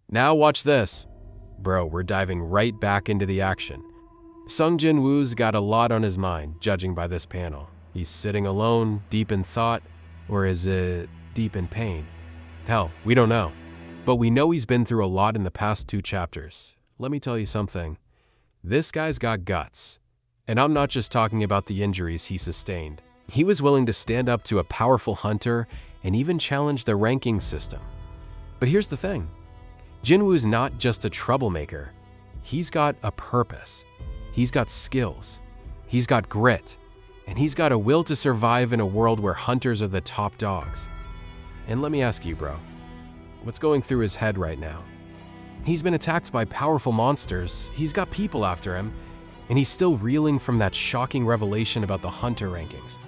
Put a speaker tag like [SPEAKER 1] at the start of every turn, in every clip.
[SPEAKER 1] Now watch this. Bro, we're diving right back into the action. Sung Jinwoo's got a lot on his mind, judging by this panel. He's sitting alone, deep in thought, or is it deep in pain? Hell, we don't know. But we know he's been through a lot in the past 2 chapters. Let me tell you something. This guy's got guts. And I'm not just talking about the injuries he sustained. He was willing to stand up to a powerful hunter and even challenge the ranking system. But here's the thing. Jinwoo's not just a troublemaker. He's got a purpose. He's got skills. He's got grit. And he's got a will to survive in a world where hunters are the top dogs. And let me ask you, bro, what's going through his head right now? He's been attacked by powerful monsters. He's got people after him. And he's still reeling from that shocking revelation about the hunter rankings.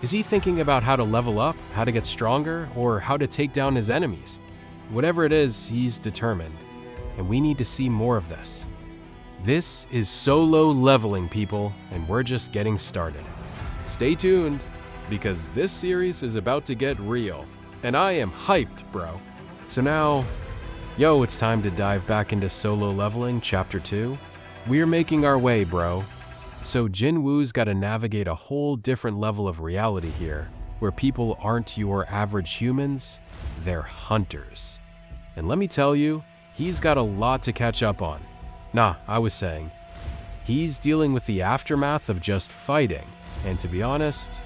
[SPEAKER 1] Is he thinking about how to level up, how to get stronger, or how to take down his enemies? Whatever it is, he's determined. And we need to see more of this. This is Solo Leveling, people, and we're just getting started. Stay tuned, because this series is about to get real. And I am hyped, bro. So now, it's time to dive back into Solo Leveling Chapter 2. We're making our way, bro. So Jinwoo's got to navigate a whole different level of reality here, where people aren't your average humans, they're hunters. And let me tell you, he's got a lot to catch up on. I was saying, he's dealing with the aftermath of just fighting, and to be honest,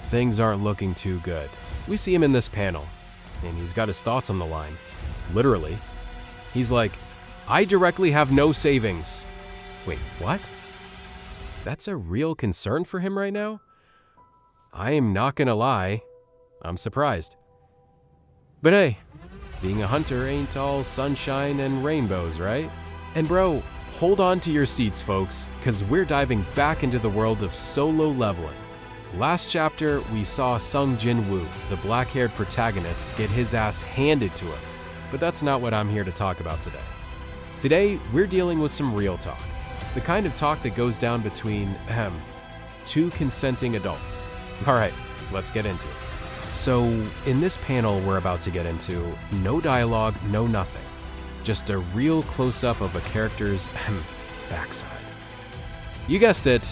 [SPEAKER 1] things aren't looking too good. We see him in this panel, and he's got his thoughts on the line. Literally. He's like, I directly have no savings. Wait, what? That's a real concern for him right now? I am not gonna lie, I'm surprised. But hey, being a hunter ain't all sunshine and rainbows, right? And bro, hold on to your seats, folks, because we're diving back into the world of Solo Leveling. Last chapter, we saw Sung Jinwoo, the black-haired protagonist, get his ass handed to him. But that's not what I'm here to talk about today. Today, we're dealing with some real talk. The kind of talk that goes down between, 2 consenting adults. Alright, let's get into it. So, in this panel we're about to get into, no dialogue, no nothing. Just a real close-up of a character's backside. You guessed it,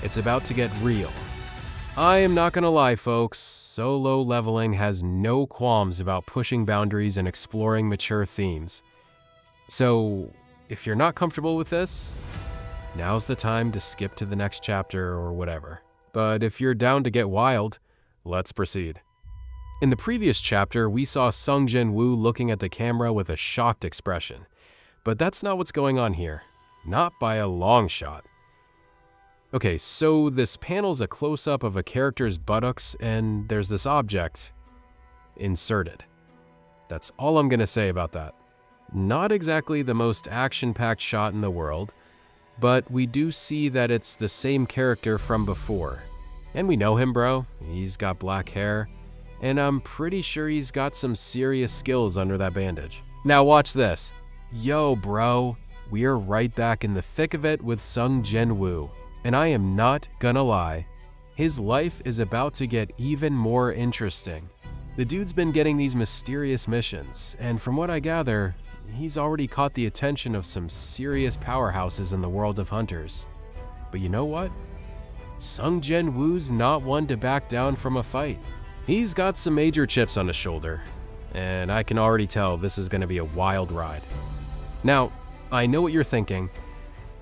[SPEAKER 1] it's about to get real. I am not gonna lie, folks, Solo Leveling has no qualms about pushing boundaries and exploring mature themes. So, if you're not comfortable with this, now's the time to skip to the next chapter or whatever. But if you're down to get wild, let's proceed. In the previous chapter, we saw Sung Jinwoo looking at the camera with a shocked expression. But that's not what's going on here. Not by a long shot. Okay, so this panel's a close-up of a character's buttocks, and there's this object inserted. That's all I'm gonna say about that. Not exactly the most action-packed shot in the world, but we do see that it's the same character from before. And we know him, bro. He's got black hair. And I'm pretty sure he's got some serious skills under that bandage. Now watch this. Yo, bro. We're right back in the thick of it with Sung Jinwoo. And I am not gonna lie. His life is about to get even more interesting. The dude's been getting these mysterious missions. And from what I gather, he's already caught the attention of some serious powerhouses in the world of hunters. But you know what? Sung Jinwoo's not one to back down from a fight. He's got some major chips on his shoulder, and I can already tell this is going to be a wild ride. Now, I know what you're thinking.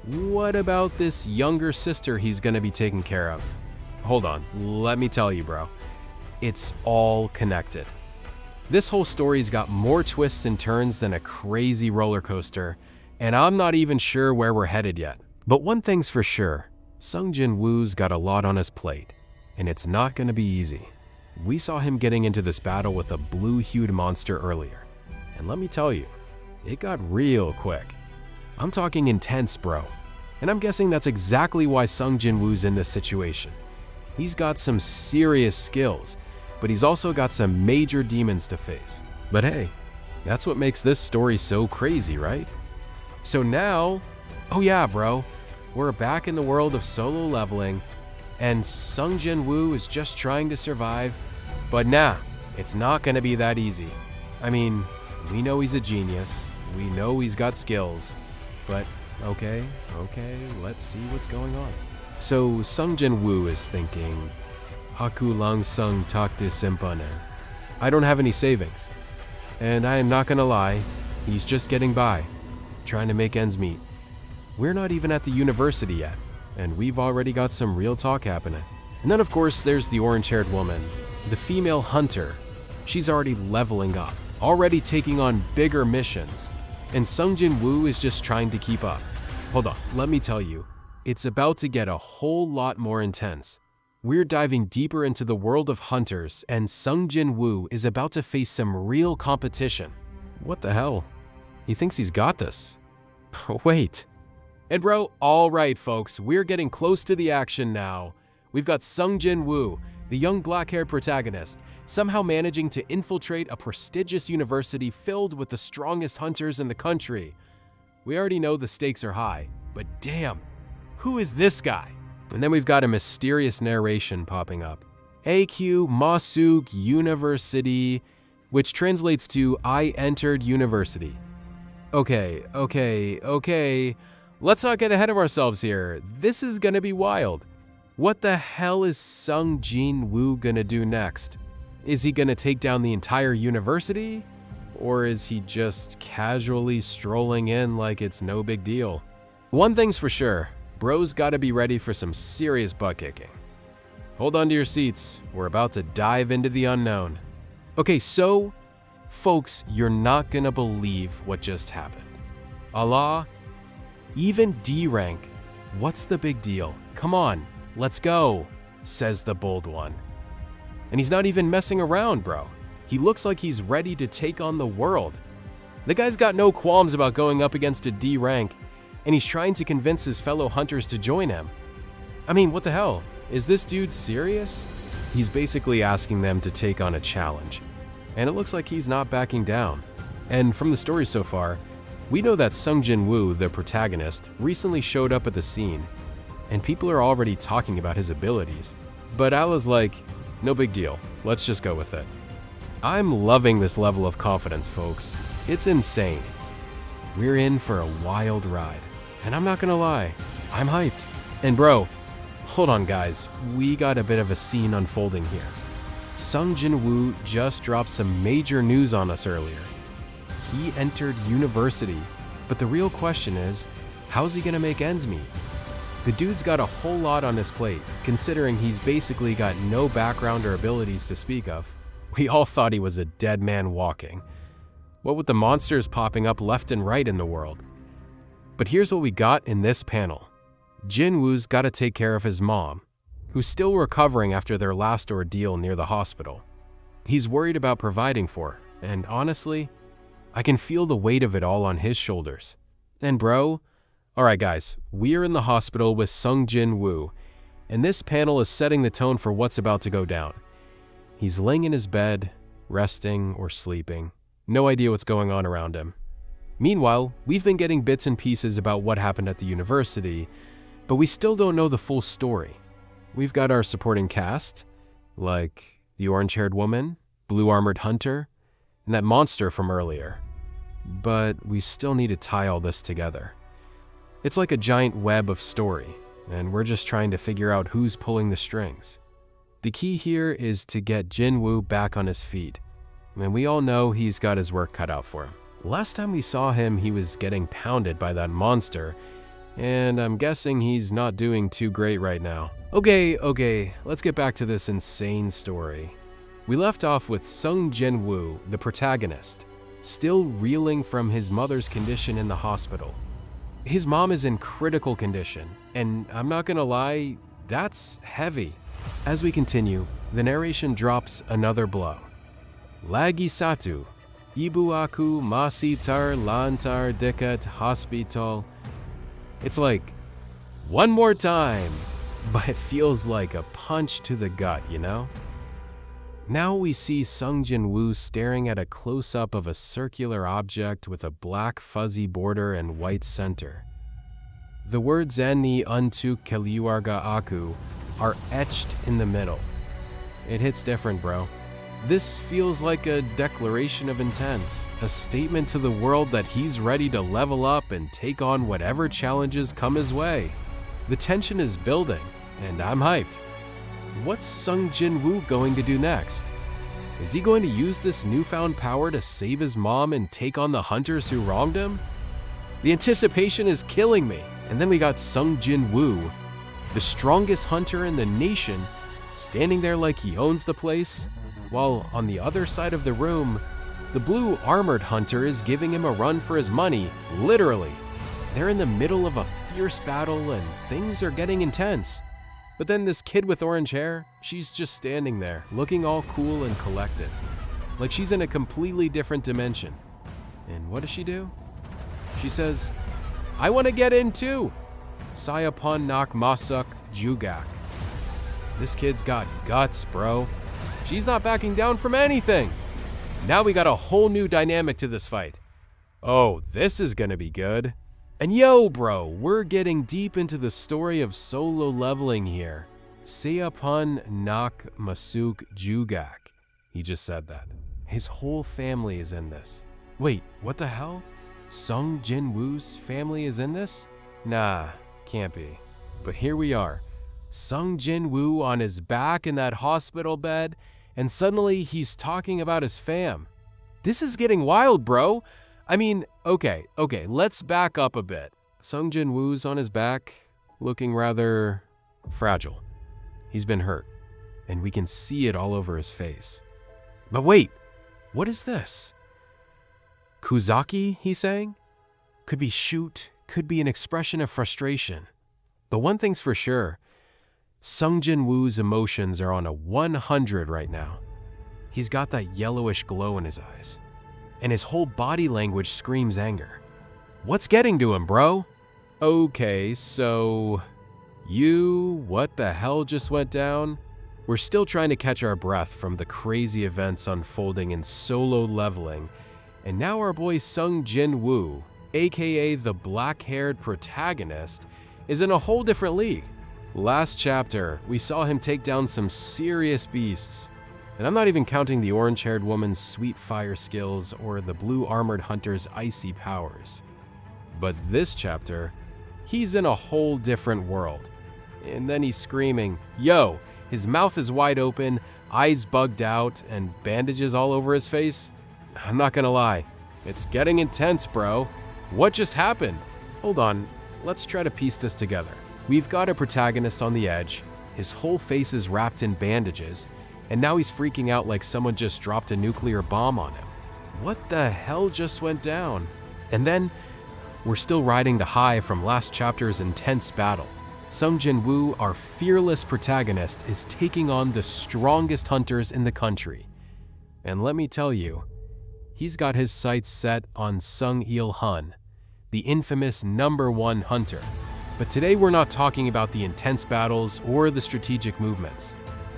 [SPEAKER 1] What about this younger sister he's going to be taking care of? Hold on, let me tell you, bro. It's all connected. This whole story's got more twists and turns than a crazy roller coaster, and I'm not even sure where we're headed yet. But one thing's for sure, Sung Jinwoo's got a lot on his plate, and it's not going to be easy. We saw him getting into this battle with a blue-hued monster earlier, and let me tell you, it got real quick. I'm talking intense, bro, and I'm guessing that's exactly why Sung Jinwoo's in this situation. He's got some serious skills, but he's also got some major demons to face. But hey, that's what makes this story so crazy, right? So now, oh yeah, bro, we're back in the world of Solo Leveling, and Sung Jinwoo is just trying to survive, but nah, it's not gonna be that easy. I mean, we know he's a genius, We know he's got skills. But okay, let's see what's going on. So Sung Jinwoo is thinking, Aku lang sung takde simpane. I don't have any savings. And I am not gonna lie, he's just getting by, trying to make ends meet. We're not even at the university yet, and we've already got some real talk happening. And then of course there's the orange-haired woman, the female hunter. She's already leveling up, already taking on bigger missions, and Sung Jinwoo is just trying to keep up. Hold on, let me tell you, it's about to get a whole lot more intense. We're diving deeper into the world of hunters, and Sung Jinwoo is about to face some real competition. What the hell? He thinks he's got this. Wait. And bro, alright folks, we're getting close to the action now. We've got Sung Jinwoo, the young black-haired protagonist, somehow managing to infiltrate a prestigious university filled with the strongest hunters in the country. We already know the stakes are high, but damn, who is this guy? And then we've got a mysterious narration popping up. AQ Masuk University, which translates to I entered university. Okay. Let's not get ahead of ourselves here. This is gonna be wild. What the hell is Sung Jinwoo gonna do next? Is he gonna take down the entire university? Or is he just casually strolling in like it's no big deal? One thing's for sure, bro's gotta be ready for some serious butt kicking. Hold on to your seats, we're about to dive into the unknown. Okay, so, folks, you're not gonna believe what just happened. Allah, even D rank, what's the big deal? Come on, let's go, says the bold one. And he's not even messing around, bro. He looks like he's ready to take on the world. The guy's got no qualms about going up against a D rank, and he's trying to convince his fellow hunters to join him. I mean, what the hell? Is this dude serious? He's basically asking them to take on a challenge, and it looks like he's not backing down. And from the story so far, we know that Sung Jinwoo, the protagonist, recently showed up at the scene, and people are already talking about his abilities. But Allah's like, no big deal, let's just go with it. I'm loving this level of confidence, folks. It's insane. We're in for a wild ride. And I'm not gonna lie, I'm hyped. And bro, hold on guys, we got a bit of a scene unfolding here. Sung Jinwoo just dropped some major news on us earlier. He entered university, but the real question is, how's he gonna make ends meet? The dude's got a whole lot on his plate, considering he's basically got no background or abilities to speak of. We all thought he was a dead man walking. What with the monsters popping up left and right in the world? But here's what we got in this panel. Jinwoo's got to take care of his mom, who's still recovering after their last ordeal near the hospital. He's worried about providing for her, and honestly, I can feel the weight of it all on his shoulders. And bro, alright guys, we're in the hospital with Sung Jinwoo, and this panel is setting the tone for what's about to go down. He's laying in his bed, resting or sleeping. No idea what's going on around him. Meanwhile, we've been getting bits and pieces about what happened at the university, but we still don't know the full story. We've got our supporting cast, like the orange-haired woman, blue-armored hunter, and that monster from earlier. But we still need to tie all this together. It's like a giant web of story, and we're just trying to figure out who's pulling the strings. The key here is to get Jinwoo back on his feet, and we all know he's got his work cut out for him. Last time we saw him, he was getting pounded by that monster, and I'm guessing he's not doing too great right now. Okay, let's get back to this insane story. We left off with Sung Jinwoo, the protagonist, still reeling from his mother's condition in the hospital. His mom is in critical condition, and I'm not gonna lie, that's heavy. As we continue, the narration drops another blow. Lagi satu, ibu aku masih terlantar dekat hospital. It's like, one more time, but it feels like a punch to the gut, you know? Now we see Sung Jinwoo staring at a close-up of a circular object with a black fuzzy border and white center. The words "Eni untuk keluarga aku" are etched in the middle. It hits different, bro. This feels like a declaration of intent, a statement to the world that he's ready to level up and take on whatever challenges come his way. The tension is building, and I'm hyped. What's Sung Jinwoo going to do next? Is he going to use this newfound power to save his mom and take on the hunters who wronged him? The anticipation is killing me. And then we got Sung Jinwoo, the strongest hunter in the nation, standing there like he owns the place, while on the other side of the room, the blue armored hunter is giving him a run for his money, literally. They're in the middle of a fierce battle and things are getting intense. But then this kid with orange hair, she's just standing there, looking all cool and collected, like she's in a completely different dimension. And what does she do? She says, "I want to get in too. Sayapon nak masuk jugak." This kid's got guts, bro. She's not backing down from anything. Now we got a whole new dynamic to this fight. Oh, this is gonna be good. And yo, bro, we're getting deep into the story of solo leveling here. Sayapon nak masuk jugak. He just said that. His whole family is in this. Wait, what the hell? Sung Jinwoo's family is in this? Nah, can't be. But here we are. Sung Jinwoo on his back in that hospital bed, and suddenly he's talking about his fam. This is getting wild, bro. I mean, okay, let's back up a bit. Sung Jinwoo's on his back, looking rather fragile. He's been hurt, and we can see it all over his face. But wait, what is this? Kuzaki, he's saying? Could be shoot, could be an expression of frustration. But one thing's for sure, Sung Jinwoo's emotions are on a 100 right now. He's got that yellowish glow in his eyes, and his whole body language screams anger. What's getting to him, bro? Okay, so what the hell just went down? We're still trying to catch our breath from the crazy events unfolding in solo leveling, and now our boy Sung Jinwoo, aka the black-haired protagonist, is in a whole different league. Last chapter, we saw him take down some serious beasts, and I'm not even counting the orange-haired woman's sweet fire skills or the blue armored hunter's icy powers. But this chapter, he's in a whole different world. And then he's screaming, yo, his mouth is wide open, eyes bugged out, and bandages all over his face. I'm not gonna lie, it's getting intense, bro. What just happened? Hold on, let's try to piece this together. We've got a protagonist on the edge, his whole face is wrapped in bandages, and now he's freaking out like someone just dropped a nuclear bomb on him. What the hell just went down? And then, we're still riding the high from last chapter's intense battle. Sung Jinwoo, our fearless protagonist, is taking on the strongest hunters in the country. And let me tell you, he's got his sights set on Sung Il-hun, the infamous #1 hunter. But today we're not talking about the intense battles or the strategic movements.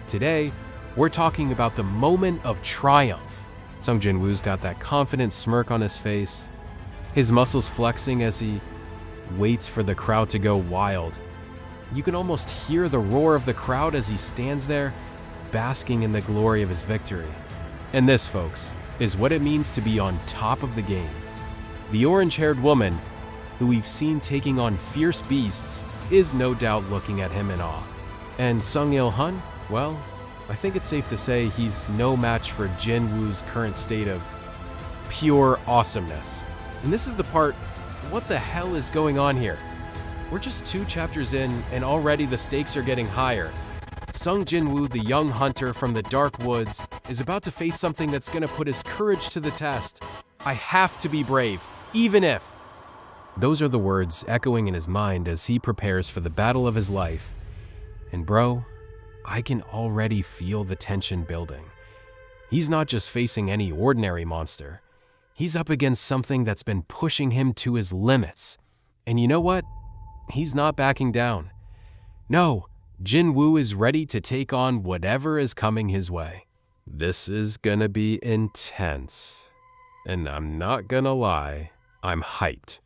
[SPEAKER 1] Today, we're talking about the moment of triumph. Sung Jinwoo's got that confident smirk on his face, his muscles flexing as he waits for the crowd to go wild. You can almost hear the roar of the crowd as he stands there, basking in the glory of his victory. And this, folks, is what it means to be on top of the game. The orange-haired woman, who we've seen taking on fierce beasts, is no doubt looking at him in awe. And Sung Il-hun, well, I think it's safe to say he's no match for Jinwoo's current state of pure awesomeness. And this is the part, what the hell is going on here? We're just 2 chapters in, and already the stakes are getting higher. Sung Jinwoo, the young hunter from the dark woods, is about to face something that's gonna put his courage to the test. I have to be brave, even if. Those are the words echoing in his mind as he prepares for the battle of his life. And bro, I can already feel the tension building. He's not just facing any ordinary monster. He's up against something that's been pushing him to his limits. And you know what? He's not backing down. No, Jinwoo is ready to take on whatever is coming his way. This is gonna be intense. And I'm not gonna lie, I'm hyped.